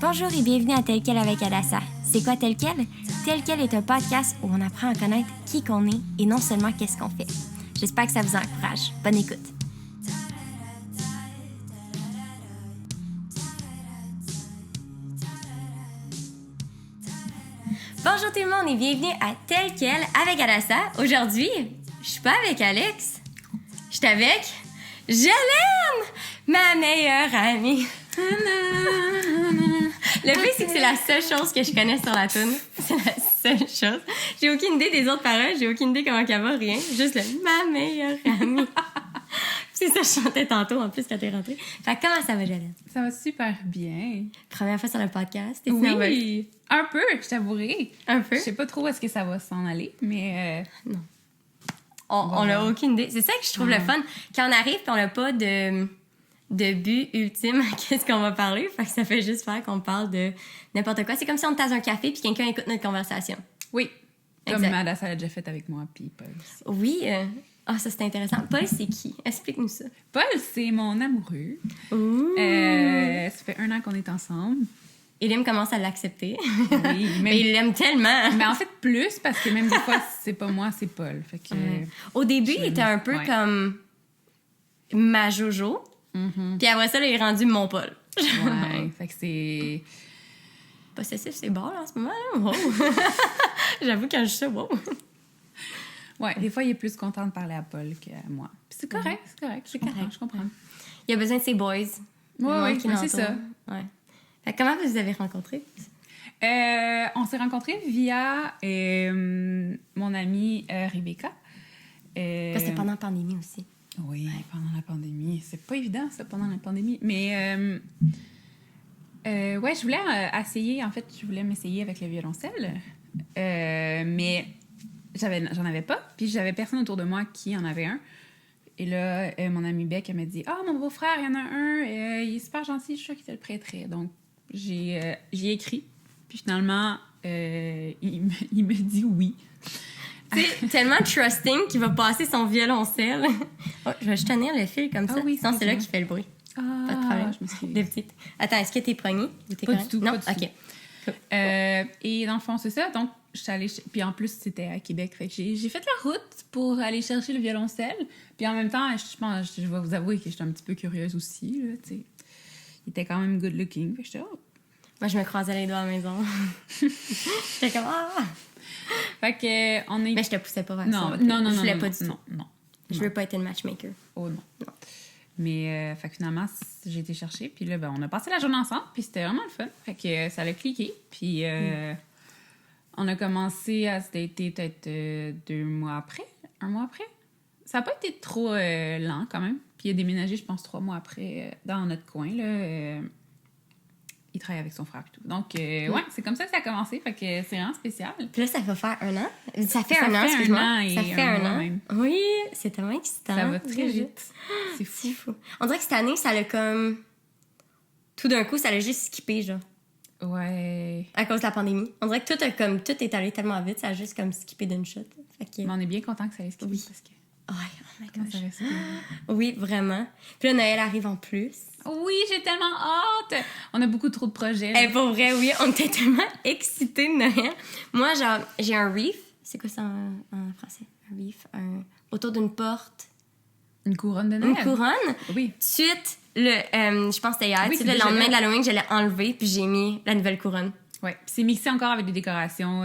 Bonjour et bienvenue à Tel Quel avec Adassa. C'est quoi Tel Quel? Tel Quel est un podcast où on apprend à connaître qui qu'on est et non seulement qu'est-ce qu'on fait. J'espère que ça vous encourage. Bonne écoute. Bonjour tout le monde et bienvenue à Tel Quel avec Adassa. Aujourd'hui, je suis pas avec Alex, je suis avec Jolene, ma meilleure amie. Le pire, c'est que c'est la seule chose que je connais sur la tune. C'est la seule chose. J'ai aucune idée des autres paroles, j'ai aucune idée comment qu'elle va, rien. Juste le « ma meilleure amie ». C'est ça que je chantais tantôt, en plus, quand t'es rentrée. Fait que comment ça va, Jolene? Ça va super bien. Première fois sur le podcast, t'es Oui, nerveuse? un peu, je t'avouerai. Un peu? Je sais pas trop où est-ce que ça va s'en aller, mais... Non. On n'a aucune idée. C'est ça que je trouve le fun. Quand on arrive et on n'a pas de but ultime à qu'est-ce qu'on va parler, fait que ça fait juste faire qu'on parle de n'importe quoi. C'est comme si on était dans un café puis quelqu'un écoute notre conversation. Oui, exact. comme Adassa l'a déjà fait avec moi, puis Paul aussi. Oui. Ça, c'est intéressant. Paul, c'est qui? Explique-nous ça. Paul, c'est mon amoureux. Ouh. Ça fait 1 an qu'on est ensemble. Elim commence à l'accepter. Oui, mais il l'aime tellement. Mais en fait, plus, parce que même des fois, c'est pas moi, c'est Paul. Fait que... Au début, il était un peu comme ma Jojo. Mm-hmm. Puis après ça, là, il est rendu mon Paul. Ouais, fait que c'est... Possessif, c'est bon, là, en ce moment. Là. Wow. J'avoue, quand je dis ça, wow. Ouais, des fois, il est plus content de parler à Paul qu'à moi. Puis c'est correct, c'est correct. Je comprends. Il a besoin de ses boys. Oui, c'est ça. Ouais. Fait que comment vous avez rencontrés? On s'est rencontrés via mon amie Rebecca. C'était pendant la pandémie aussi. Oui, pendant la pandémie. C'est pas évident, ça, pendant la pandémie. Mais, ouais, je voulais essayer, en fait, je voulais m'essayer avec le violoncelle. Mais j'en avais pas. Puis j'avais personne autour de moi qui en avait un. Et là, mon amie Beck, elle m'a dit « Ah, mon beau-frère, il y en a un. Il est super gentil, je suis sûre qu'il te le prêterait. » Donc, j'ai écrit. Puis finalement, il me dit oui. C'est tellement trusting qu'il va passer son violoncelle. Oh, je vais juste tenir le fil comme ça. Oui, sinon, c'est là qui fait le bruit. Ah, pas de problème. Je me suis... Des petites. Attends, est-ce que t'es poignée? Pas du tout. Non? Pas du OK. tout. Et dans le fond, c'est ça. Donc, je suis allée... Puis en plus, c'était à Québec. Fait que j'ai fait la route pour aller chercher le violoncelle. Puis en même temps, je vais vous avouer que j'étais un petit peu curieuse aussi. Là, il était quand même good looking. Fait que j'étais... Oh. Moi, je me croisais les doigts à la maison. J'étais comme ah! Fait que on est... Mais je te poussais pas vers non, ça. Non. Je voulais pas du tout. Non. Je veux pas être une matchmaker. Oh non. Mais fait que finalement, j'ai été chercher. Puis là, ben, on a passé la journée ensemble. Puis c'était vraiment le fun. Fait que ça a cliqué. Puis on a commencé à se dater peut-être 2 mois après. 1 mois après. Ça n'a pas été trop lent quand même. Puis il a déménagé, je pense, 3 mois après dans notre coin. Là, il travaille avec son frère et tout. Donc, ouais, c'est comme ça que ça a commencé. Fait que c'est vraiment spécial. Puis là, ça va faire 1 an. Ça fait Ça un an, fait excuse-moi. 1 an et ça fait 1 mois an. même. Oui, c'est tellement excitant. Ça va très vite. C'est fou. C'est fou. On dirait que cette année, ça l'a comme... Tout d'un coup, ça l'a juste skippé, genre. Ouais. À cause de la pandémie. On dirait que tout est allé tellement vite, ça a juste comme skippé d'une shot. Fait que... Mais on est bien content que ça ait skippé. Oui. Parce que... Oh my Comment gosh. ça reste? Oui, vraiment. Puis là, Noël arrive en plus. Oui, j'ai tellement hâte! On a beaucoup trop de projets. Et pour vrai, oui, on était tellement excités de Noël. Moi, genre, j'ai un reef. C'est quoi ça en français? Un reef? Autour d'une porte. Une couronne de Noël. Une couronne. Oui. Suite, je pense que c'était hier, Oui, le c'est lendemain déjà de l'Halloween, je l'ai enlevé puis j'ai mis la nouvelle couronne. Ouais. Puis c'est mixé encore avec des décorations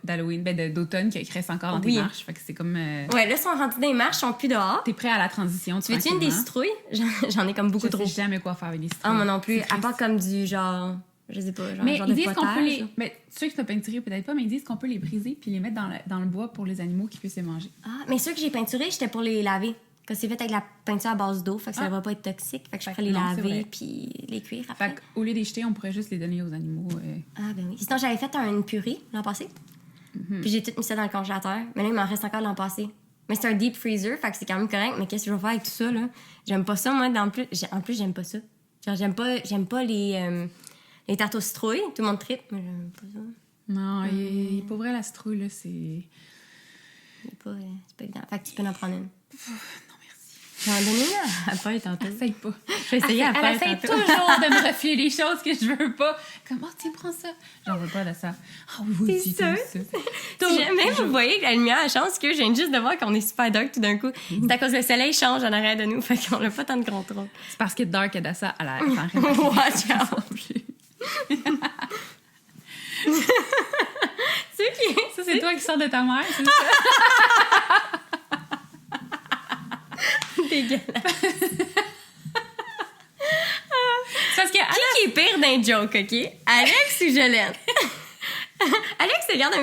d'Halloween, d'automne qui restent encore dans tes marches. Fait que c'est comme... Ouais, là, ils sont rendus dans les marches, ils sont plus dehors. T'es prêt à la transition, Tu veux-tu une des citrouilles? J'en ai comme beaucoup Je trop. sais jamais quoi faire avec des citrouilles. Ah, moi non plus. C'est À part triste. comme du genre... Je sais pas, genre, Mais genre ils de disent qu'on peut potage. les... Mais ceux qui sont peinturés, peut-être pas, mais ils disent qu'on peut les briser puis les mettre dans le bois pour les animaux qui puissent les manger. Ah, mais ceux que j'ai peinturés, j'étais pour les laver. Quand c'est fait avec la peinture à base d'eau, fait que ça va pas être toxique. Fait que je ferais les non, c'est laver vrai. puis les cuire après. Fait qu'au lieu de les jeter, on pourrait juste les donner aux animaux. Ah, ben oui. Sinon, j'avais fait une purée l'an passé. Puis j'ai tout mis ça dans le congélateur. Mais là, il m'en reste encore l'an passé. Mais c'est un deep freezer, fait que c'est quand même correct. Mais qu'est-ce que je vais faire avec tout ça, là? J'aime pas ça, moi. En plus, j'aime pas ça. Genre, j'aime pas les tartes aux citrouilles. Tout le monde tripe, mais j'aime pas ça. Non, pour vrai, la citrouille, là, c'est... C'est pas évident. Fait que tu peux en prendre une. Non, merci. J'en ai donné une à Paul tantôt. Essaye pas. Je vais essayer à Paul Elle essaye tantôt. toujours de me refiler les choses que je veux pas. Comme, tiens, prends ça. J'en veux pas de ça. Ah oui, T'es aussi, sûre? ça. Si jamais vous voyez que la lumière a chance, que je viens juste de voir qu'on est super dark tout d'un coup, c'est à cause que le soleil change en arrière de nous, fait qu'on n'a pas tant de contrôle. C'est parce que Dark et Dassa, elle a Watch out. C'est qui? Ça, c'est toi qui sors de ta mère, c'est ça? Dégueulasse. C'est parce que Qui est pire d'un joke, OK? Alex ou Jolene? Alex se garde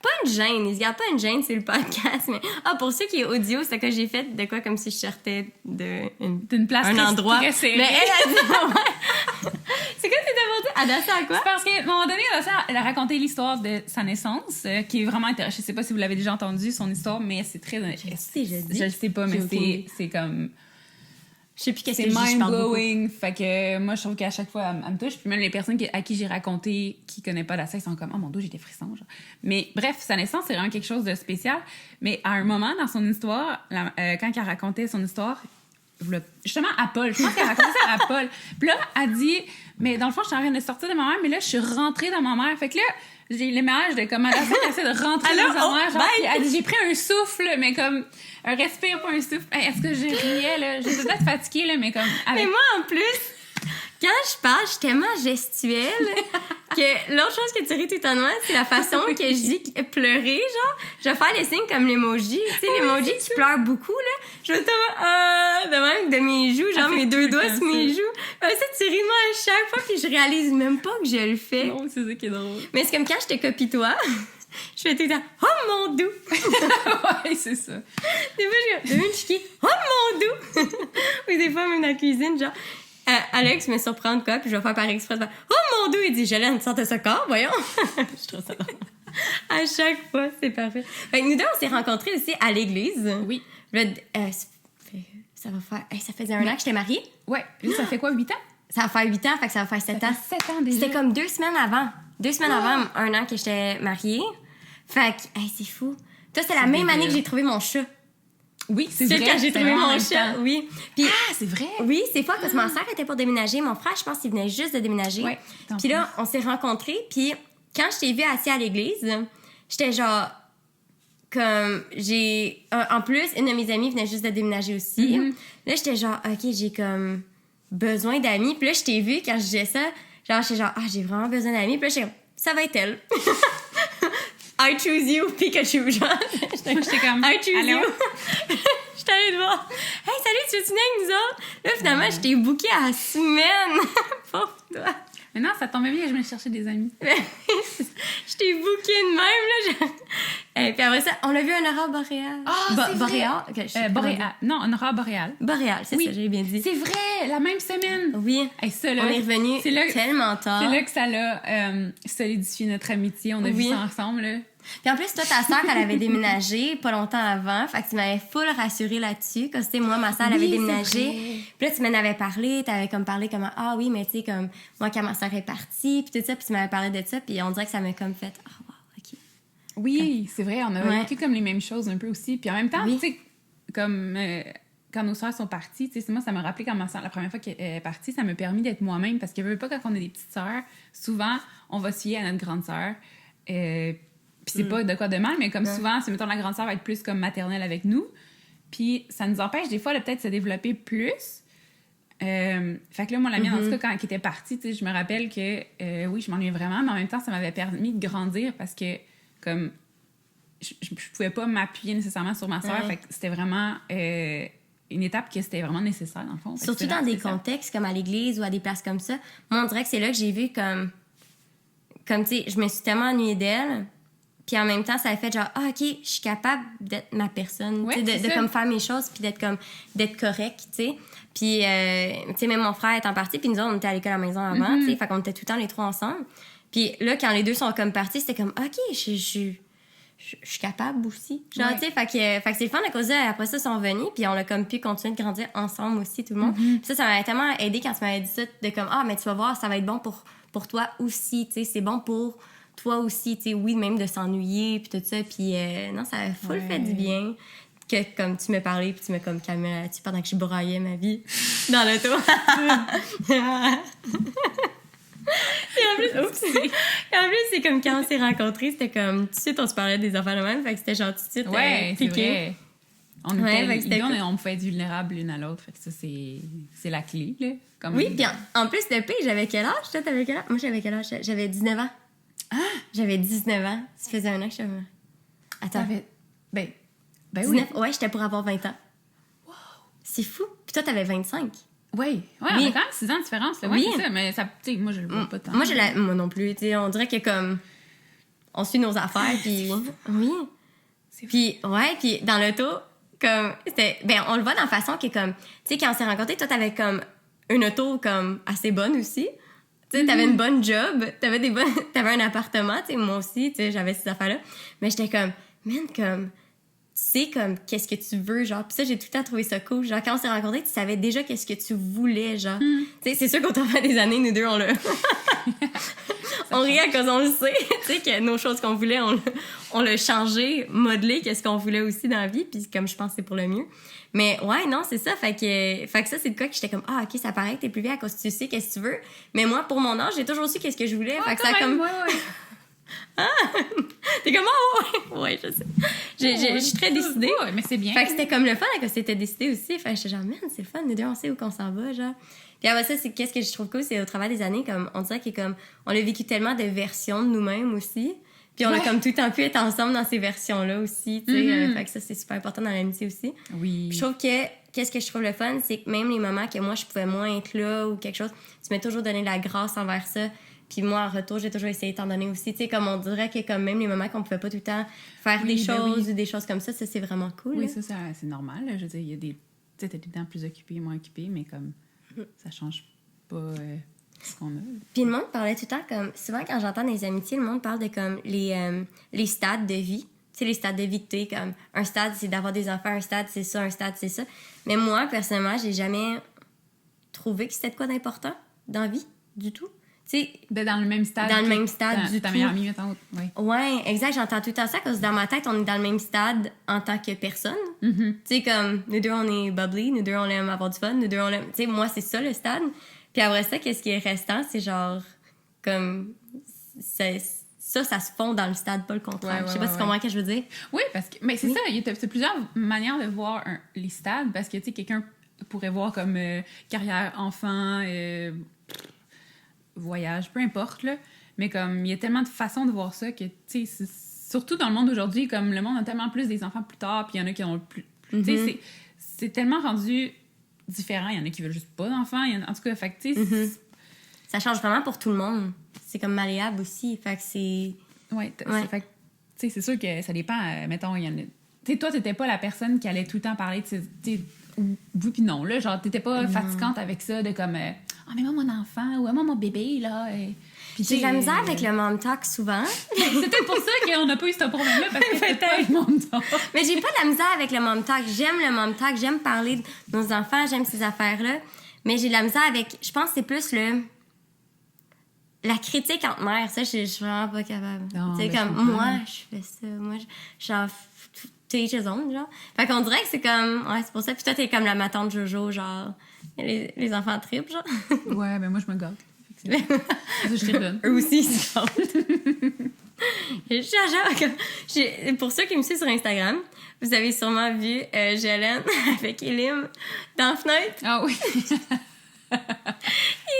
pas une gêne, il se garde pas une gêne, c'est le podcast, mais... pour ceux qui est audio, c'est que j'ai fait de quoi comme si je sortais d'une place un endroit. très serrée. Mais elle a dit... Ouais. C'est quoi c'était pour toi? Adassa à quoi? C'est parce qu'à un moment donné, Adassa, elle a raconté l'histoire de sa naissance, qui est vraiment intéressante. Je sais pas si vous l'avez déjà entendu, son histoire, mais c'est très... Je le sais pas, mais c'est comme... Je sais plus qu'est-ce c'est que je dis, je parle beaucoup. mind-blowing. Fait que moi, je trouve qu'à chaque fois, elle me touche. Puis même les personnes à qui j'ai raconté, qui connaissent pas Dassa, ils sont comme, oh mon Dieu, j'ai des frissons. Genre. Mais bref, sa naissance, c'est vraiment quelque chose de spécial. Mais à un moment dans son histoire, quand elle racontait son histoire, justement à Paul, je pense qu'elle racontait ça à Paul. Puis là, elle dit, mais dans le fond, je suis en train de sortir de ma mère, mais là, je suis rentrée dans ma mère. Fait que là, j'ai l'image de comme Dassa qui essaie de rentrer dans sa mère. Genre, puis elle dit, j'ai pris un souffle, mais comme un respire, pas un souffle. Est-ce que je riais, là? J'étais peut-être fatiguée, là, mais comme... Mais moi, en plus, quand je parle, je suis tellement gestuelle que l'autre chose que tu ris tout en moi, c'est la façon que je dis pleurer, genre. Je vais faire les signes comme l'emoji. Tu sais, l'emoji qui pleure beaucoup, là. Je vais de même de mes joues, genre mes deux doigts sur mes joues. Ça, tu ris de moi à chaque fois, puis je réalise même pas que je le fais. Non, c'est ça qui est drôle. Mais c'est comme quand je te copie toi... Je fais tout le temps « Oh mon doux! » Ouais, c'est ça. Des fois, je suis « Oh mon doux! » Ou des fois, même dans la cuisine, genre... Alex me surprend de quoi, puis je vais faire par exprès. « Oh mon doux! » Il dit « Jolene, tu sortais ce corps, voyons! » Je trouve ça drôle. À chaque fois, c'est parfait. Fait que nous deux, on s'est rencontrés aussi à l'église. Oui. Ça va faire... ça faisait un an que j'étais mariée. Ouais. Ça fait quoi, 8 ans? Ça va faire 8 ans, fait que ça va faire 7 ans. 7 ans déjà. C'était comme 2 semaines avant. 2 semaines avant un an que j'étais mariée. Fait que, c'est fou. Toi, c'est la même année que j'ai trouvé mon chat. Oui, c'est vrai. Quand j'ai trouvé mon chat, temps. oui. Puis, c'est vrai? Oui, c'est fort parce que ma soeur était pour déménager. Mon frère, je pense qu'il venait juste de déménager. Ouais, puis là, on s'est rencontrés. Puis quand je t'ai vu assis à l'église, j'étais genre... Comme j'ai... En plus, une de mes amies venait juste de déménager aussi. Mm-hmm. Là, j'étais genre, OK, j'ai comme besoin d'amis. Puis là, je t'ai vu quand je disais ça. Genre, j'étais genre, j'ai vraiment besoin d'amis. Puis là, j'étais comme, ça va être elle. I choose you, Pikachu, genre. J'étais comme, I choose allô? you. J'étais allée te voir. Hey, salut, tu veux-tu venir avec nous autres? Là, finalement, je t'ai booké à la semaine. Pour toi. Mais non, ça tombait bien, je me cherchais des amis. Je t'ai booké de même, là. Et puis après ça, on a vu un aurore boréal. c'est boréal? vrai. Boréal. Non, un aurore boréal. Boréal, c'est ça, j'ai bien dit. C'est vrai, la même semaine. Oui. Hey, ça, là, on est revenu tellement tard. C'est là que ça a solidifié notre amitié. On a vu ça ensemble, là. Puis en plus, toi, ta sœur, elle avait déménagé pas longtemps avant. Fait que tu m'avais full rassurée là-dessus. Quand c'était moi, ma sœur, elle avait déménagé. Puis là, tu m'en avais parlé. T'avais comme parlé comme, oui, mais tu sais, comme, moi, quand ma sœur est partie, puis tout ça. Puis tu m'avais parlé de ça. Puis on dirait que ça m'a comme fait, wow, OK. Oui, c'est vrai. On a vécu comme les mêmes choses un peu aussi. Puis en même temps, tu sais, comme... quand nos sœurs sont parties, tu sais, moi, ça m'a rappelé quand ma sœur, la première fois qu'elle est partie, ça m'a permis d'être moi-même. Parce que je veux pas, quand on est des petites sœurs, souvent, on va se fier à notre grande sœur. Puis c'est pas de quoi de mal, mais comme souvent, c'est, mettons, la grande sœur va être plus comme maternelle avec nous. Puis ça nous empêche des fois de peut-être se développer plus. Fait que là, moi, la mienne, en tout cas, quand elle était partie, tu sais, je me rappelle que, oui, je m'ennuyais vraiment, mais en même temps, ça m'avait permis de grandir parce que, comme, je pouvais pas m'appuyer nécessairement sur ma sœur. Fait que c'était vraiment une étape que c'était vraiment nécessaire, dans le fond. Surtout dans des contextes comme à l'église ou à des places comme ça. Moi, on dirait que c'est là que j'ai vu comme tu sais, je me suis tellement ennuyée d'elle. Puis en même temps, ça a fait genre, OK, je suis capable d'être ma personne, de comme faire mes choses, puis d'être correcte, tu sais. Puis, tu sais, même mon frère étant parti, puis nous autres, on était à l'école à la maison avant, tu sais, fait qu'on était tout le temps les trois ensemble. Puis là, quand les deux sont comme partis, c'était comme, OK, je suis capable aussi. Genre, tu sais, fait que c'est le fun à cause de, après ça, ils sont venus, puis on a comme pu continuer de grandir ensemble aussi, tout le monde. Puis ça m'avait tellement aidé quand tu m'avais dit ça, de comme, mais tu vas voir, ça va être bon pour toi aussi, tu sais, c'est bon pour toi aussi, tu sais, oui, même de s'ennuyer, puis tout ça, puis non, ça a full fait du bien. que comme tu m'as parlé puis tu m'as comme calmé là-dessus pendant que je broyais ma vie dans l'auto. Et en plus, c'est comme quand on s'est rencontrés, c'était comme, tu sais, on se parlait des affaires de même, fait que c'était genre tout de suite Ouais, c'est vrai. On pouvait être vulnérables l'une à l'autre, fait que ça, c'est la clé, là. Comme oui, puis en plus, de paix, j'avais quel âge? Toi, t'avais quel âge? Moi, j'avais quel âge? J'avais 19 ans. Ah! J'avais 19 ans. Ça faisait un an que je... Attends. Ben 19? oui. Ouais, j'étais pour avoir 20 ans. Wow! C'est fou. Puis toi, t'avais 25. Oui, on a quand même 6 ans de différence. Là. Ouais, oui. C'est ça, mais ça, moi, je le vois pas tant. Moi non plus. On dirait que comme... On suit nos affaires, puis... Oui. Puis, ouais, puis dans l'auto, comme... C'était... Ben, on le voit dans la façon que comme... Tu sais, quand on s'est rencontrés, toi, t'avais comme une auto comme assez bonne aussi. Tu sais, t'avais une bonne job, t'avais un appartement, tu sais, moi aussi, tu sais, j'avais ces affaires-là. Mais j'étais comme... Man, comme... Tu sais, comme, qu'est-ce que tu veux, genre. Puis ça, j'ai tout le temps trouvé ça cool. Genre, quand on s'est rencontrés, tu savais déjà qu'est-ce que tu voulais, genre. Tu sais, c'est sûr qu'au travers des années, nous deux, on rit à cause on le sait. Tu sais, que nos choses qu'on voulait, on l'a changé, modelé, qu'est-ce qu'on voulait aussi dans la vie. Puis comme je pense que c'est pour le mieux. Mais ouais, non, c'est ça. Fait que ça, c'est le cas que j'étais comme, ah, OK, ça paraît que t'es plus vieille à cause que tu sais qu'est-ce que tu veux. Mais moi, pour mon âge, j'ai toujours su qu'est-ce que je voulais. Fait que ça a comme... Ouais. Ah! T'es comme, oh, ouais, je sais. Je suis très décidée. Ouais, mais c'est bien. Fait que c'était comme le fun que c'était décidé aussi. Fait que j'étais genre, man, c'est le fun, nous deux, on sait où qu'on s'en va, genre. Puis après ça, c'est qu'est-ce que je trouve cool, c'est au travers des années, comme, on dirait que comme, on a vécu tellement de versions de nous-mêmes aussi. Puis on a comme tout le temps pu être ensemble dans ces versions-là aussi, tu sais. Fait que ça, c'est super important dans l'amitié aussi. Oui. Puis je trouve que, qu'est-ce que je trouve le fun, c'est que même les moments que moi, je pouvais moins être là ou quelque chose, tu m'as toujours donné la grâce envers ça. Puis moi, en retour, j'ai toujours essayé de t'en donner aussi. Tu sais, comme on dirait que comme même les moments qu'on pouvait pas tout le temps faire des choses ou des choses comme ça, c'est vraiment cool. Oui, là. ça, c'est normal. Là. Je veux dire, il y a des... Tu sais, t'es tout le temps plus occupé, moins occupé, mais comme ça change pas ce qu'on a. Puis le monde parlait tout le temps comme... Souvent, quand j'entends des amitiés, le monde parle de comme les stades de vie. Tu sais, les stades de vie que t'es, comme un stade, c'est d'avoir des enfants, un stade, c'est ça, un stade, c'est ça. Mais moi, personnellement, j'ai jamais trouvé que c'était de quoi d'important dans la vie, du tout. Tu sais, dans le même stade. Dans le même stade du ta tout. meilleure amie, mettons. Oui. Ouais, exact. J'entends tout le temps ça parce que dans ma tête, on est dans le même stade en tant que personne. Tu sais, comme, nous deux, on est bubbly, nous deux, on aime avoir du fun, nous deux, on aime... Tu sais, moi, c'est ça, le stade. Puis après ça, qu'est-ce qui est restant? C'est genre, comme... Ça se fond dans le stade, pas le contraire. Je sais pas si tu comprends ce que je veux dire. Oui, parce que... Mais c'est ça, il y a plusieurs manières de voir les stades parce que, tu sais, quelqu'un pourrait voir comme carrière, enfant... voyage, peu importe, là. Mais comme, il y a tellement de façons de voir ça que, tu sais, surtout dans le monde d'aujourd'hui, comme le monde a tellement plus des enfants plus tard, puis il y en a qui ont plus... Tu sais, c'est tellement rendu différent. Il y en a qui veulent juste pas d'enfants. En tout cas, fait que, tu sais... Ça change vraiment pour tout le monde. C'est comme malléable aussi. Fait que c'est... Ouais. Fait que, tu sais, c'est sûr que ça dépend. Mettons, il y en a... Tu sais, toi, t'étais pas la personne qui allait tout le temps parler de... Tu sais, oui puis non, là. Genre, t'étais pas fatigante avec ça de comme... « Ah, mais moi, mon enfant, ou moi, mon bébé, là... » J'ai de la misère avec le mom talk souvent. C'est peut-être pour ça qu'on n'a pas eu ce problème-là, parce que c'était pas le mom talk. Mais j'ai pas de la misère avec le mom talk. J'aime le mom talk, j'aime parler de nos enfants, j'aime ces affaires-là. Mais j'ai de la misère avec... Je pense que c'est plus la critique entre mères. Ça, je suis vraiment pas capable. C'est comme, moi, je fais ça. Moi, genre... To each his own, genre. Fait qu'on dirait que c'est comme... Ouais, c'est pour ça. Puis toi, t'es comme la matante Jojo, genre... Les enfants tripent, genre. Ouais, ben moi, je me gâte. Ça, je te redonne. Eux aussi, ils se gâtent. Pour ceux qui me suivent sur Instagram, vous avez sûrement vu Jolene avec Elim dans la fenêtre. Ah oui. Il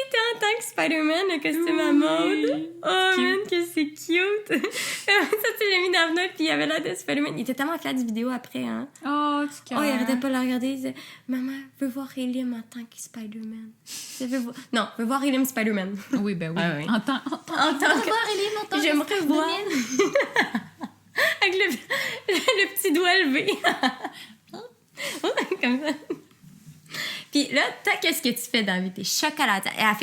était en tant que Spider-Man, le costume à mode. Oh, man, que c'est cute. Ça, tu l'as mis dans la fenêtre, puis il avait l'air de Spider-Man. Il était tellement fier du vidéo après, hein. Oh, tu il arrêtait pas de la regarder. Il disait, maman, veux voir Elim en tant que Spider-Man. Non, veux voir Elim Spider-Man. Oui, ben oui. Ah, oui. En tant que... voir Elim en tant que J'aimerais voir. Avec le petit doigt levé. Comme ça. Puis là, qu'est-ce que tu fais dans la vie? T'es chocolatière. Et elle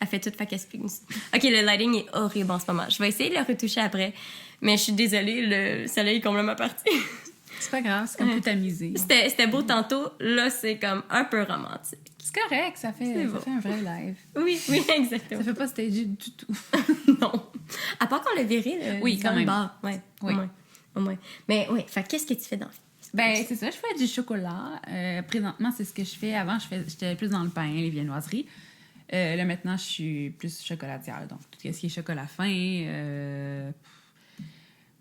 fait tout. Fait qu'explique-nous. OK, le lighting est horrible en ce moment. Je vais essayer de le retoucher après. Mais je suis désolée, le soleil est complètement parti. C'est pas grave, c'est comme tout amusé. C'était beau tantôt. Là, c'est comme un peu romantique. C'est correct, ça fait un vrai live. Oui, exactement. Ça fait pas stagé du tout. Non. À part qu'on l'a viré, oui, quand même. Bar. Ouais, oui. Au moins. Mais oui, fait qu'est-ce que tu fais dans la vie? Ben, c'est ça, je fais du chocolat. Présentement, c'est ce que je fais. Avant, j'étais plus dans le pain, les viennoiseries. Là, maintenant, je suis plus chocolatière. Donc, tout ce qui est chocolat fin,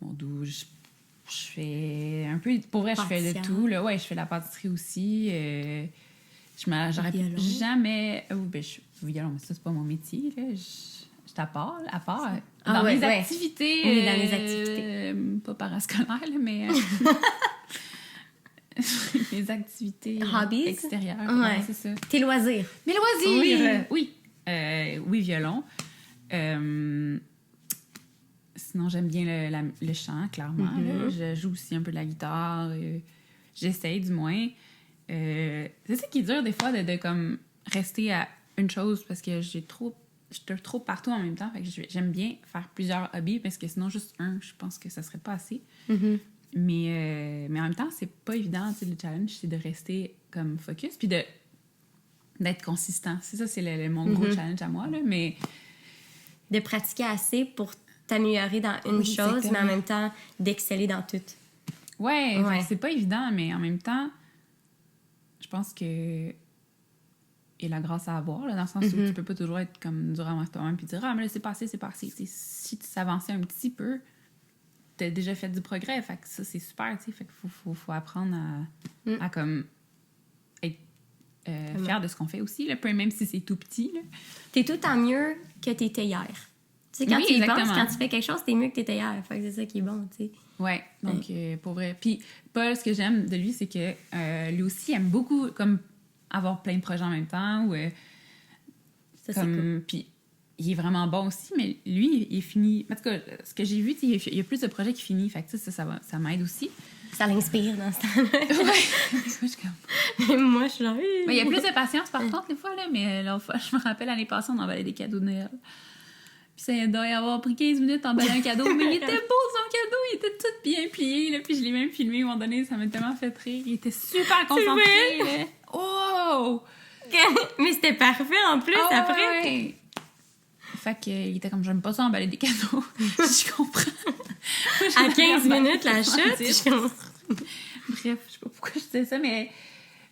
mon doux, je fais un peu... Pour vrai, je fais de tout. Là. Ouais, je fais la pâtisserie aussi. J'aurais jamais... violon, mais ça, c'est pas mon métier. Là. Je t'apporte, à part. Dans mes activités. Oui, dans mes activités. Pas parascolaires, là, mais... mes activités hobbies extérieures. Ouais, c'est ça. Tes loisirs. Mes loisirs! Oui. Oui, violon. Sinon, j'aime bien le chant, clairement. Là. Je joue aussi un peu de la guitare. J'essaye, du moins. C'est ça qui est dur, des fois, de comme rester à une chose parce que je suis trop partout en même temps. Fait que j'aime bien faire plusieurs hobbies parce que sinon, juste un, je pense que ça serait pas assez. Mais en même temps, c'est pas évident. Le challenge, c'est de rester comme focus puis d'être consistant. C'est ça, c'est mon gros challenge à moi. Là, mais... De pratiquer assez pour t'améliorer dans une chose, exactement. Mais en même temps, d'exceller dans tout. Ouais. C'est pas évident, mais en même temps, je pense que... Et la grâce à avoir, là, dans le sens où tu peux pas toujours être comme dur avec toi-même puis dire « Ah, mais là, c'est passé. » Si tu s'avançais un petit peu, t'as déjà fait du progrès. Fait que ça, c'est super, tu sais. Fait qu'il faut apprendre à comme être fier de ce qu'on fait aussi, là, même si c'est tout petit. Là. T'es tout en mieux que t'étais hier. Tu sais, quand tu y penses, quand tu fais quelque chose, t'es mieux que t'étais hier. Fait que c'est ça qui est bon, tu sais. Ouais, donc pour vrai. Puis Paul, ce que j'aime de lui, c'est que lui aussi aime beaucoup comme avoir plein de projets en même temps. Ou, ça, comme... c'est cool. Puis il est vraiment bon aussi, mais lui, il est fini. En tout cas, ce que j'ai vu, il y a plus de projets qui finissent. Fait que ça m'aide aussi. Ça l'inspire dans ce temps-là. Ouais. Moi, je suis genre... Mais il y a plus de patience, par contre, des fois, là. Mais l'autre fois, je me rappelle, l'année passée, on emballait des cadeaux de Noël. Puis ça doit y avoir pris 15 minutes à emballer un cadeau. Mais il était beau, son cadeau. Il était tout bien plié, là. Puis je l'ai même filmé, à un moment donné. Ça m'a tellement fait rire. Il était super concentré, là. Oh! Mais c'était parfait, en plus, après. Ouais. Fait qu'il était comme, j'aime pas ça emballer des cadeaux. Je comprends. À 15 minutes, la chute. Bref, je sais pas pourquoi je disais ça, mais...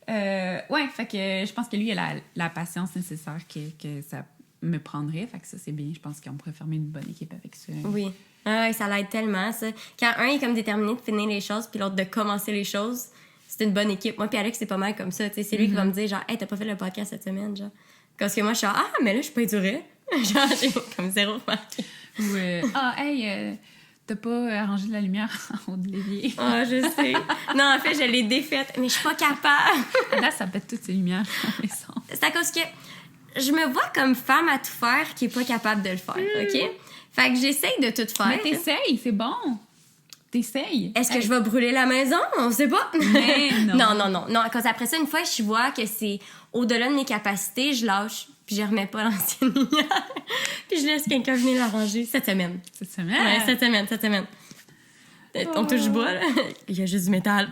ouais, fait que je pense que lui, il a la patience nécessaire que ça me prendrait. Fait que ça, c'est bien. Je pense qu'on pourrait former une bonne équipe avec ça. Oui. Ça l'aide tellement, ça. Quand un est comme déterminé de finir les choses, puis l'autre de commencer les choses, c'est une bonne équipe. Moi puis Alex, c'est pas mal comme ça. T'sais, c'est lui qui va me dire, genre, « Hey, t'as pas fait le podcast cette semaine? » genre. Parce que moi, je suis genre, « Ah, mais là, je suis pas durée. » Genre, j'ai comme zéro remarqué. T'as pas arrangé de la lumière en haut de l'évier. Ah, je sais. Non, en fait, je l'ai défaite, mais je suis pas capable. Là, ça pète toutes ces lumières dans la maison. C'est à cause que je me vois comme femme à tout faire qui est pas capable de le faire, OK? Fait que j'essaye de tout faire. Mais t'essayes, c'est bon. T'essayes. Est-ce que je vais brûler la maison? On sait pas. Mais non. Non, parce après ça, une fois, je vois que c'est au-delà de mes capacités, je lâche, puis je remets pas l'ancienne lumière. Puis je laisse quelqu'un venir l'arranger cette semaine. Cette semaine? Ouais, cette semaine. On touche bois, là. Il y a juste du métal.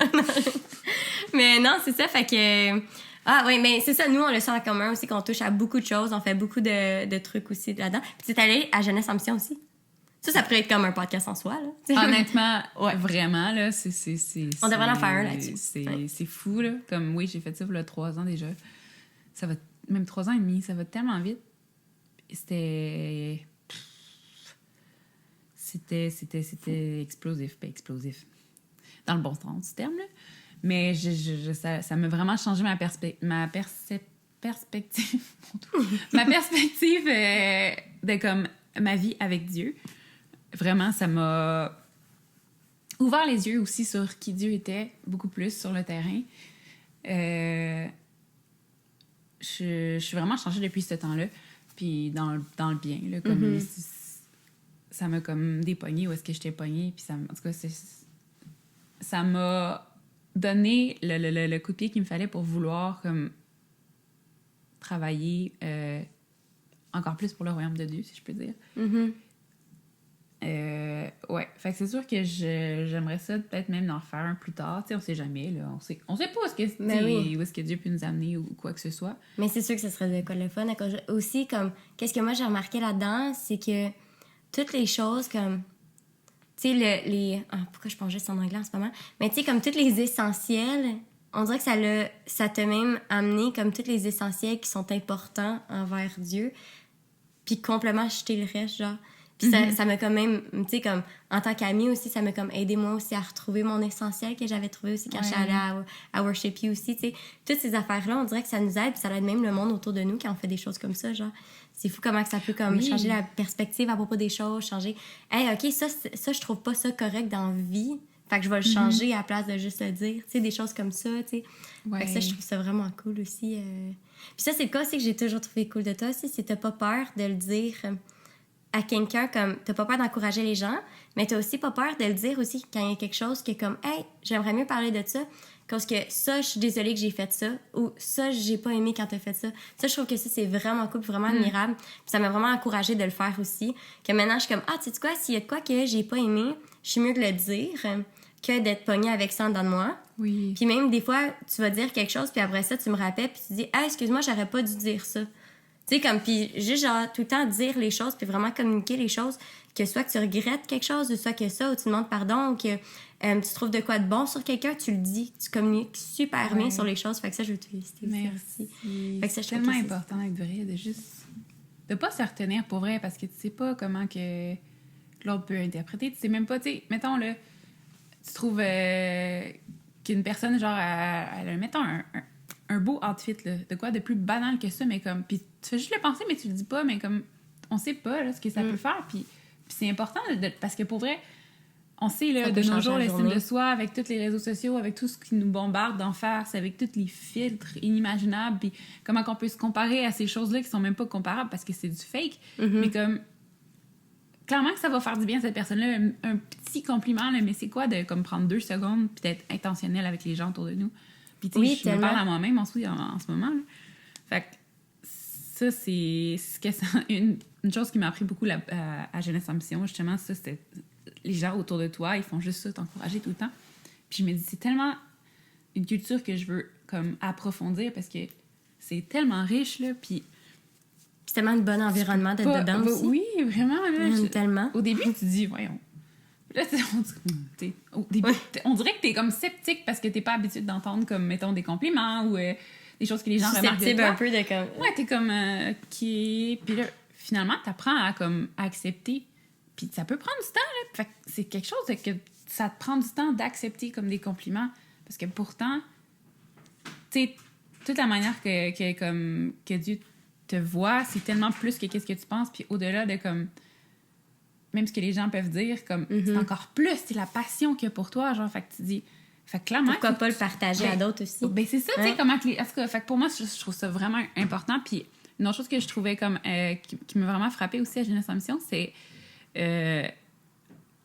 Mais non, c'est ça, fait que... Ah oui, mais c'est ça, nous, on le sent en commun aussi, qu'on touche à beaucoup de choses, on fait beaucoup de trucs aussi là-dedans. Puis c'est allé à Jeunesse Ambition aussi. Ça pourrait être comme un podcast en soi, là. Honnêtement, ouais, vraiment, là, on devrait en faire un là-dessus. C'est fou, là. Comme, oui, j'ai fait ça il y a 3 ans déjà. Ça va... Même 3 ans et demi, ça va tellement vite. C'était explosif, pas explosif. Dans le bon sens du terme, là. Mais ça m'a vraiment changé ma perspective. Ma perspective de comme ma vie avec Dieu. Vraiment, ça m'a ouvert les yeux aussi sur qui Dieu était, beaucoup plus sur le terrain. Je suis vraiment changée depuis ce temps-là. Puis dans le bien, là, comme ça m'a comme dépogné où est-ce que j'étais pognée. Puis en tout cas, ça m'a donné le coup de pied qu'il me fallait pour vouloir comme travailler encore plus pour le royaume de Dieu, si je peux dire. Ouais, fait que c'est sûr que j'aimerais ça peut-être même en faire un plus tard. Tu sais, on sait jamais, là. On sait pas où est-ce que Dieu peut nous amener ou quoi que ce soit. Mais c'est sûr que ce serait de quoi le fun. Aussi, comme, qu'est-ce que moi j'ai remarqué là-dedans, c'est que toutes les choses comme tu sais, pourquoi je pense juste en anglais en ce moment? Mais tu sais, comme tous les essentiels, on dirait que ça t'a même amené comme tous les essentiels qui sont importants envers Dieu, puis complètement jeter le reste, genre. Puis ça m'a quand même, tu sais, comme, en tant qu'amie aussi, ça m'a comme aidé moi aussi à retrouver mon essentiel que j'avais trouvé aussi quand je suis allée à Worship You aussi, tu sais. Toutes ces affaires-là, on dirait que ça nous aide, puis ça aide même le monde autour de nous quand on fait des choses comme ça, genre. C'est fou comment que ça peut comme changer la perspective à propos des choses, changer... Hey, OK, ça, je trouve pas ça correct dans la vie, fait que je vais le changer à la place de juste le dire, tu sais, des choses comme ça, tu sais. Fait que ça, je trouve ça vraiment cool aussi. Puis ça, c'est le cas aussi que j'ai toujours trouvé cool de toi aussi, c'est que t'as pas peur de le dire... à quelqu'un, comme t'as pas peur d'encourager les gens, mais t'as aussi pas peur de le dire aussi quand il y a quelque chose qui est comme « Hey, j'aimerais mieux parler de ça, parce que ça, je suis désolée que j'ai fait ça, ou ça, j'ai pas aimé quand t'as fait ça. » Ça, je trouve que ça, c'est vraiment cool, vraiment admirable. Puis ça m'a vraiment encouragée de le faire aussi. Que maintenant, je suis comme « Ah, tu sais quoi, s'il y a de quoi que j'ai pas aimé, je suis mieux de le dire que d'être pognée avec ça en dedans de moi. » Oui. Puis même, des fois, tu vas dire quelque chose, puis après ça, tu me rappelles, puis tu dis « Ah, excuse-moi, j'aurais pas dû dire ça. » Tu sais, comme, puis juste, genre, tout le temps dire les choses, puis vraiment communiquer les choses, que soit que tu regrettes quelque chose, ou soit que ça, ou tu demandes pardon, ou que tu trouves de quoi de bon sur quelqu'un, tu le dis. Tu communiques super bien sur les choses. Fait que ça, je veux te féliciter aussi. Fait que ça, c'est tellement important d'être vrai, de juste... de pas se retenir pour vrai, parce que tu sais pas comment que l'autre peut interpréter. Tu sais même pas, tu sais, mettons, là, tu trouves qu'une personne, genre, elle a, mettons, un beau outfit, là, de quoi de plus banal que ça, mais comme... Puis tu fais juste le penser, mais tu le dis pas, mais comme... On sait pas, là, ce que ça peut faire, puis c'est important, parce que pour vrai, on sait, là, de nos jours, l'estime de soi, avec tous les réseaux sociaux, avec tout ce qui nous bombarde d'en face, avec tous les filtres inimaginables, puis comment qu'on peut se comparer à ces choses-là qui sont même pas comparables, parce que c'est du fake, mais comme... Clairement que ça va faire du bien à cette personne-là, un petit compliment, là, mais c'est quoi de comme prendre 2 secondes puis d'être intentionnel avec les gens autour de nous? Puis tu sais, je me parle à moi-même en ce moment. Là. Fait que ça, c'est une chose qui m'a appris beaucoup à Jeunesse en Mission. Justement, ça, c'était les gens autour de toi, ils font juste ça, t'encourager tout le temps. Puis je me dis, c'est tellement une culture que je veux comme approfondir parce que c'est tellement riche, là, puis... c'est tellement un bon environnement d'être dedans aussi. Oui, vraiment. Là, tellement. Au début, tu te dis, voyons... Là, au début, on dirait que t'es comme sceptique parce que t'es pas habitué d'entendre, comme, mettons, des compliments ou des choses que les gens remarquent de toi. Un peu de comme... Ouais, t'es comme... qui... Puis là, finalement, t'apprends à accepter. Puis ça peut prendre du temps, là. Fait que c'est quelque chose que ça te prend du temps d'accepter comme des compliments. Parce que pourtant, tu sais, toute la manière que Dieu te voit, c'est tellement plus que qu'est-ce que tu penses. Puis au-delà de comme... même ce que les gens peuvent dire, comme c'est encore plus, c'est la passion qu'il y a pour toi, genre, fait que tu dis... Fait que clairement... Pourquoi pas le partager à d'autres aussi? Ben c'est ça, tu sais, comment... En tout cas, fait que pour moi, je trouve ça vraiment important. Puis une autre chose que je trouvais comme... qui m'a vraiment frappée aussi à Jeunesse en Mission, c'est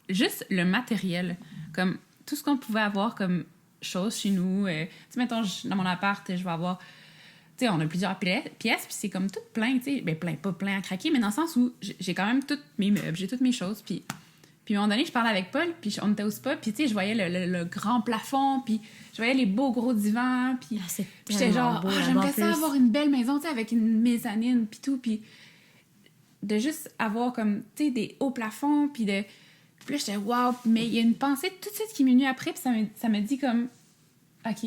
juste le matériel. Comme tout ce qu'on pouvait avoir comme choses chez nous. Tu sais, mettons, dans mon appart, je vais avoir... Tu sais, on a plusieurs pièces, puis c'est comme tout plein, tu sais. Ben, pas plein à craquer, mais dans le sens où j'ai quand même tous mes meubles, j'ai toutes mes choses. Puis à un moment donné, je parlais avec Paul, puis on était au spa, puis tu sais, je voyais le grand plafond, puis je voyais les beaux gros divans, puis j'étais genre, j'aimerais ça avoir une belle maison, tu sais, avec une mezzanine, puis tout, puis de juste avoir comme, tu sais, des hauts plafonds, puis là, j'étais wow, mais il y a une pensée tout de suite qui m'est venue après, puis ça me dit comme, OK,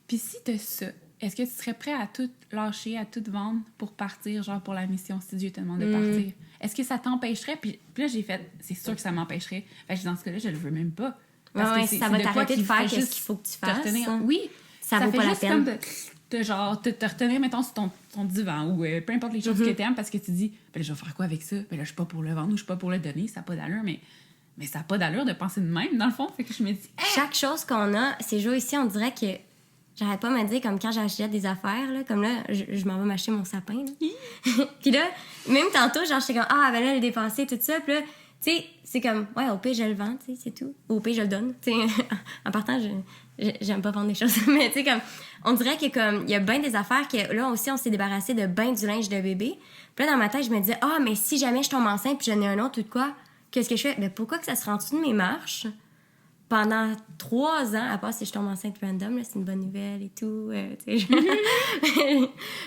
puis si t'as ça, est-ce que tu serais prêt à tout lâcher, à tout vendre pour partir, genre pour la mission, si Dieu te demande de partir? Est-ce que ça t'empêcherait? Puis là, j'ai fait, c'est sûr que ça m'empêcherait. Fait que dans ce cas-là, je le veux même pas. Parce que ça va t'arrêter de faire ce qu'il faut que tu fasses. Oui, ça vaut pas la peine. Comme de genre, te retenir, mettons, sur ton divan ou peu importe les choses que t'aimes parce que tu dis, ben là, je vais faire quoi avec ça? Ben là, je suis pas pour le vendre ou je suis pas pour le donner, ça n'a pas d'allure, mais ça n'a pas d'allure de penser de même, dans le fond. Fait que je me dis, chaque chose qu'on a, ces jours ici, on dirait que j'arrête pas de me dire, comme quand j'achète des affaires, là, comme là, je m'en vais m'acheter mon sapin. Puis là, même tantôt, genre, j'étais comme, ah, ben là, j'ai dépensé, tout ça. Puis là, tu sais, c'est comme, ouais, au pire, je le vends, tu sais, c'est tout. Ou au pire, je le donne. Tu sais, en partant, j'aime pas vendre des choses. Mais tu sais, comme, on dirait que comme, il y a bien des affaires que là aussi, on s'est débarrassé de ben du linge de bébé. Puis là, dans ma tête, je me disais, ah, mais si jamais je tombe enceinte puis j'en ai un autre ou de quoi, qu'est-ce que je fais? Ben pourquoi que ça se rend dessus de mes marches? Pendant 3 ans, à part si je tombe enceinte random, là, c'est une bonne nouvelle et tout.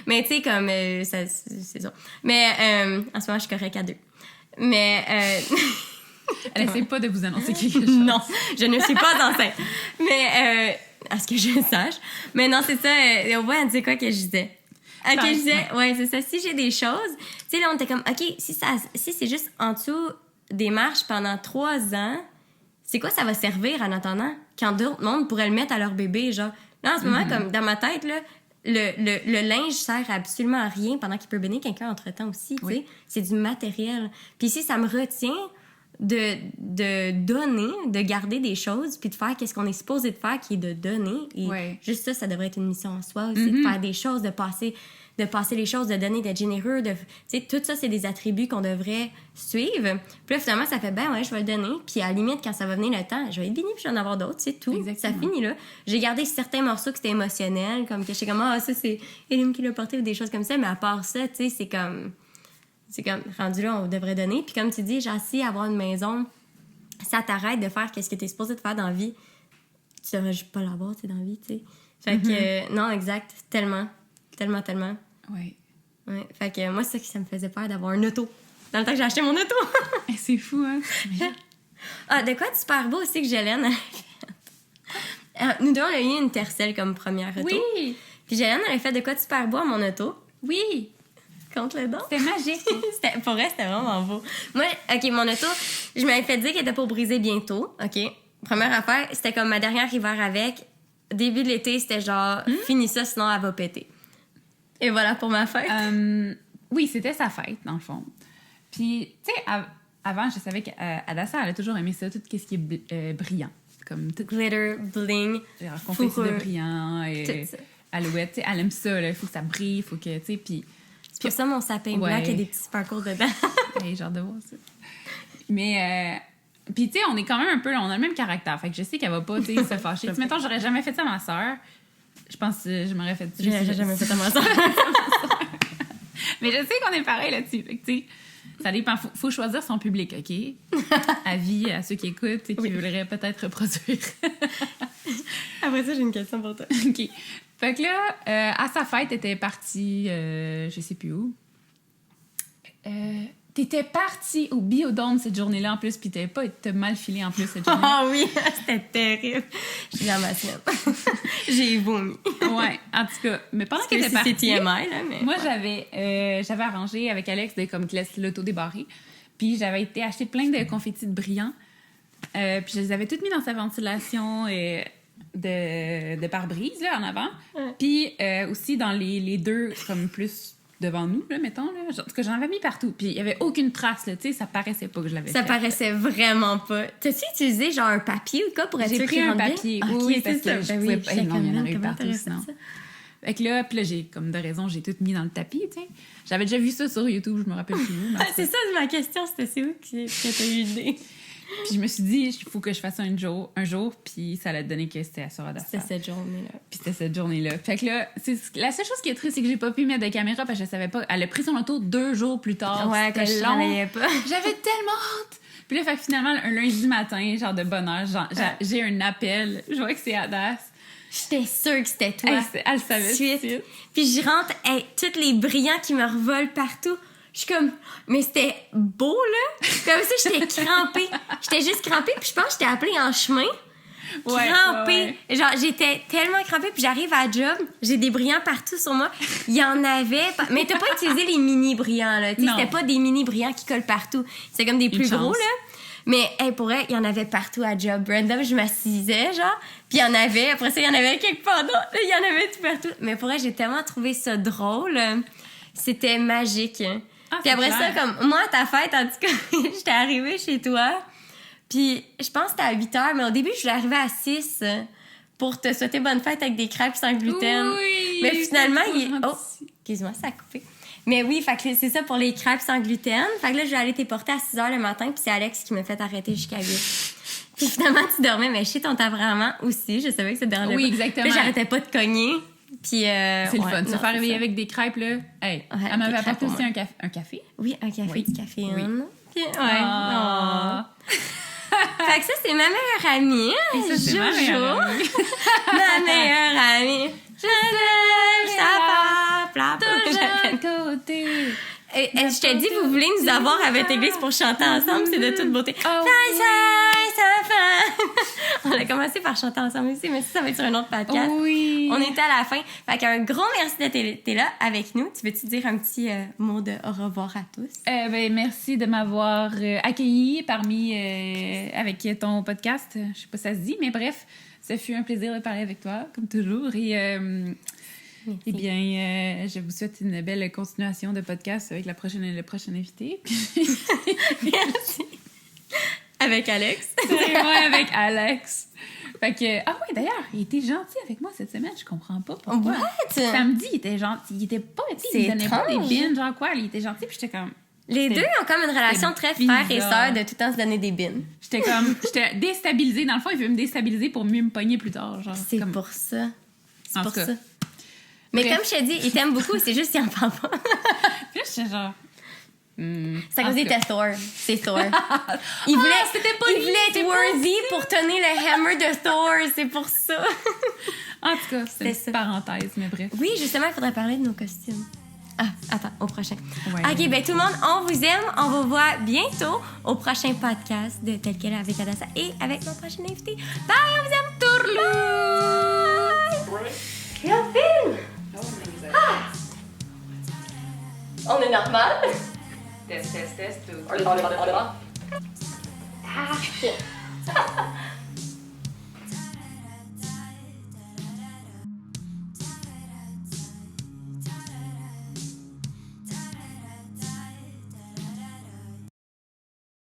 Mais tu sais, comme, c'est ça. Mais en ce moment, je suis correcte à 2. Mais... Elle essaie pas de vous annoncer quelque chose. Non, je ne suis pas enceinte. Mais, à ce que je sache. Mais non, c'est ça. Au moins, elle disait quoi que je disais? Ok, je disais, ouais, c'est ça. Si j'ai des choses, tu sais, là, on était comme, ok, si c'est juste en dessous des marches pendant 3 ans, c'est quoi ça va servir en attendant? Quand d'autres mondes pourraient le mettre à leur bébé, genre. Là, en ce moment, comme dans ma tête, là, le linge sert absolument à rien pendant qu'il peut bénir quelqu'un entre-temps aussi, tu sais. C'est du matériel. Puis si ça me retient de donner, de garder des choses, puis de faire qu'est-ce qu'on est supposé de faire, qui est de donner. Et juste ça devrait être une mission en soi aussi, de faire des choses, de passer les choses, de donner, d'être généreux. Tu sais, tout ça, c'est des attributs qu'on devrait suivre. Puis là, finalement, ça fait, ben ouais, je vais le donner. Puis à la limite, quand ça va venir le temps, je vais être bénie, puis je vais en avoir d'autres, c'est tout. Exactement. Ça finit là. J'ai gardé certains morceaux qui étaient émotionnels, comme que je sais comme, ça, c'est Elim qui l'a porté, ou des choses comme ça. Mais à part ça, tu sais, c'est comme, rendu là, on devrait donner. Puis comme tu dis, genre, si avoir une maison, ça t'arrête de faire qu'est-ce que t'es supposé de faire dans la vie, tu devrais juste pas l'avoir, tu sais, dans la vie, tu sais. Fait que, non, exact, tellement. Oui. Ouais, fait que moi, c'est ça qui ça me faisait peur d'avoir un auto. Dans le temps que j'ai acheté mon auto. C'est fou, hein? De quoi de super beau aussi que Jélène a fait. Nous deux, on a eu une Tercel comme première auto. Oui! Puis Jélène, elle a fait de quoi de super beau à mon auto. Oui! Contre le don. C'était magique. Pour elle, c'était vraiment beau. Moi, OK, mon auto, je m'avais fait dire qu'elle était pour briser bientôt. OK. Première affaire, c'était comme ma dernière hiver avec. Début de l'été, c'était genre, finis ça, sinon elle va péter. Et voilà pour ma fête. Oui, c'était sa fête, dans le fond. Puis, tu sais, avant, je savais qu'Adassa, elle a toujours aimé ça, tout ce qui est brillant. Comme tout... Glitter, bling, confetti de brillant, et alouette. Tu sais, elle aime ça, là. Il faut que ça brille, il faut que, tu sais, puis... C'est pour ça mon sapin blanc qui a des petits parcours dedans. Hey, genre de voir ça. Mais... Puis, tu sais, on est quand même un peu... On a le même caractère. Fait que je sais qu'elle va pas, tu sais, se fâcher. Tu sais, mettons, j'aurais jamais fait ça à ma sœur. Je pense que je m'aurais fait... J'ai jamais fait ça à ma sœur. Mais je sais qu'on est pareil là-dessus. Fait que, tu sais, ça dépend. Faut choisir son public, OK? Avis à ceux qui écoutent et qui voudraient peut-être reproduire. Après ça, j'ai une question pour toi. OK. Fait que là, à sa fête, t'étais partie... je sais plus où. T'étais partie au Biodôme cette journée-là en plus, puis t'as mal filé en plus cette journée. Ah oui, c'était terrible. Je suis dans ma semaine. J'ai vomi. Ouais, en tout cas. Mais pendant qu'elle était partie, c'est TMI, là, mais... Moi, j'avais arrangé avec Alex de comme qu'il laisse l'auto débarrée. Puis j'avais été acheter plein de confettis de brillants. Puis je les avais toutes mis dans sa ventilation de pare-brise, là, en avant. Ouais. Puis aussi dans les deux, comme plus... devant nous, là, mettons. Là. En tout cas, j'en avais mis partout. Puis il n'y avait aucune trace, là. Tu sais, ça paraissait pas que je l'avais fait. Ça paraissait vraiment pas. T'as-tu utilisé genre un papier ou quoi pour être sûr qu'il rentre bien? J'ai pris un papier, oui, parce que je pouvais pas... Non, il y en avait eu partout, sinon. Fait que là, puis là, j'ai, comme de raison, j'ai tout mis dans le tapis, tu sais. J'avais déjà vu ça sur YouTube, je me rappelle plus où. C'est ça, ma question, c'était c'est où que t'as eu l'idée? Puis je me suis dit, il faut que je fasse ça un jour, puis ça allait donner que c'était à Sorada. C'était cette journée-là. Puis c'était cette journée-là. Fait que là, la seule chose qui est triste, c'est que j'ai pas pu mettre de caméra parce que je savais pas. Elle a pris son auto 2 jours plus tard. Ouais, quand je travaillais pas. J'avais tellement hâte! Puis là, fait que finalement, un lundi matin, genre de bonne heure, j'ai un appel. Je vois que c'est Adas. J'étais sûre que c'était toi. Elle savait suite. Puis je rentre, tous les brillants qui me revolent partout. Je suis comme... Mais c'était beau, là. Comme ça, j'étais crampée. J'étais juste crampée, puis je pense que j'étais appelée en chemin. Crampée. Ouais. Genre, j'étais tellement crampée, puis j'arrive à la job, j'ai des brillants partout sur moi. Il y en avait... Mais t'as pas utilisé les mini-brillants, là. C'était pas des mini-brillants qui collent partout. C'est comme des plus gros, là. Mais pour elle, il y en avait partout à job. Random, je m'assisais, genre. Puis il y en avait. Après ça, il y en avait quelque part d'autre. Il y en avait tout partout. Mais pour elle, j'ai tellement trouvé ça drôle. C'était magique. Ah, puis après ça, comme moi, à ta fête, en tout cas, j'étais arrivée chez toi. Puis je pense que c'était à 8h. Mais au début, je voulais arriver à 6 pour te souhaiter bonne fête avec des crêpes sans gluten. Oui! Mais finalement, Oh, excuse-moi, ça a coupé. Mais oui, fait que c'est ça pour les crêpes sans gluten. Fait que là, je vais aller t'éporter à 6h le matin, puis c'est Alex qui m'a fait arrêter jusqu'à 8. Puis finalement, tu dormais, mais chez ton tempérament aussi. Je savais que ça te dérangeait pas. Oui, exactement. Puis j'arrêtais pas de cogner. Puis c'est le fun. Se faire réveiller avec des crêpes, là. Hey, elle m'avait apporté aussi un café. Oui, un café, du café. Oui. Puis, fait que ça, c'est ma meilleure amie. Et ça, c'est Jojo. ma meilleure amie. Ma meilleure amie. Je ça va, de chaque côté. Je te dis, vous voulez nous avoir à votre église pour chanter ensemble, c'est de toute beauté. Oh, On a commencé par chanter ensemble aussi, mais ça va être sur un autre podcast. Oui. On était à la fin. Fait qu'un gros merci d'être été là avec nous. Tu veux-tu dire un petit mot de au revoir à tous? Merci de m'avoir accueilli parmi avec ton podcast. Je sais pas si ça se dit, mais bref, ça fut un plaisir de parler avec toi, comme toujours. Et eh bien, je vous souhaite une belle continuation de podcast avec le prochain invité. Merci. Avec Alex. C'est moi avec Alex. Fait que, ah ouais, d'ailleurs, il était gentil avec moi cette semaine. Je comprends pas pourquoi. What? Samedi, il était gentil. Il était pas, tu sais, il me donnait pas des bines, genre quoi. Il était gentil, puis j'étais comme... Les deux ont comme une relation très frère et sœur de tout le temps se donner des bines. J'étais déstabilisée. Dans le fond, il veut me déstabiliser pour mieux me pogner plus tard. Genre, c'est comme... pour ça. C'est en pour tout cas. ça. Mais Bref. comme je te dis, il t'aime beaucoup, c'est juste qu'il en parle pas. Puis là, j'étais genre... C'est à cause était Thor. C'est Thor. Il voulait être worthy pour tenir le hammer de Thor. C'est pour ça. En tout cas, c'est ça. une parenthèse, mais bref. Oui, justement, il faudrait parler de nos costumes. Ah, attends, au prochain. Ouais. OK, ben tout le monde, on vous aime. On vous voit bientôt au prochain podcast de Tel quel avec Adassa et avec notre prochain invité. Bye, on vous aime. Tourlou! Quel film! Ah! On est normal? Test. Ah!